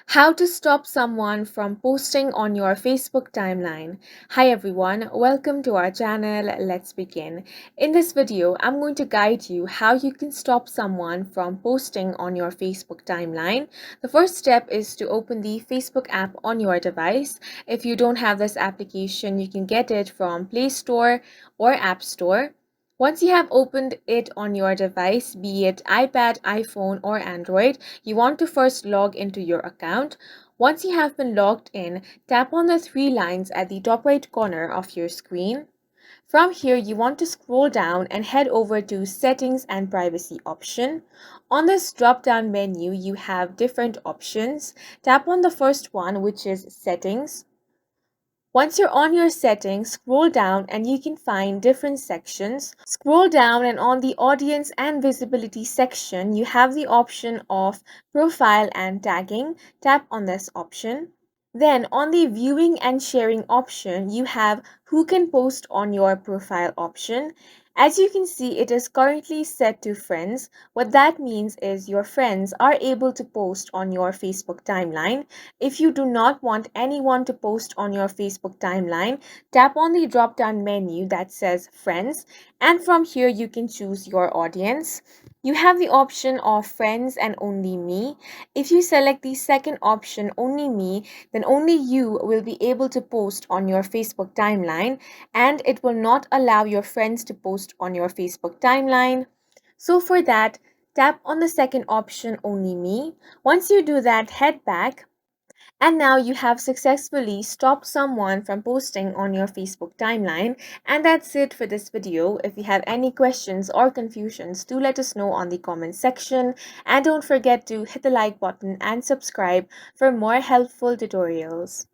How to stop someone from posting on your Facebook timeline. Hi everyone, welcome to our channel. Let's begin. In this video, I'm going to guide you how you can stop someone from posting on your Facebook timeline. The first step is to open the Facebook app on your device. If you don't have this application, you can get it from Play Store or App Store. Once you have opened it on your device, be it iPad, iPhone, or Android, you want to first log into your account. Once you have been logged in, tap on the three lines at the top right corner of your screen. From here, you want to scroll down and head over to Settings and Privacy option. On this drop-down menu, you have different options. Tap on the first one, which is Settings. Once you're on your settings, scroll down and you can find different sections. Scroll down and on the audience and visibility section, you have the option of profile and tagging. Tap on this option. Then on the viewing and sharing option, you have who can post on your profile option. As you can see, it is currently set to friends. What that means is your friends are able to post on your Facebook timeline. If you do not want anyone to post on your Facebook timeline, tap on the drop down menu that says friends, and from here you can choose your audience. You have the option of friends and only me. If you select the second option, only me, then only you will be able to post on your Facebook timeline, and it will not allow your friends to post on your Facebook timeline. So for that, tap on the second option, only me. Once you do that, head back. And now you have successfully stopped someone from posting on your Facebook timeline. And that's it for this video. If you have any questions or confusions, do let us know on the comment section. And don't forget to hit the like button and subscribe for more helpful tutorials.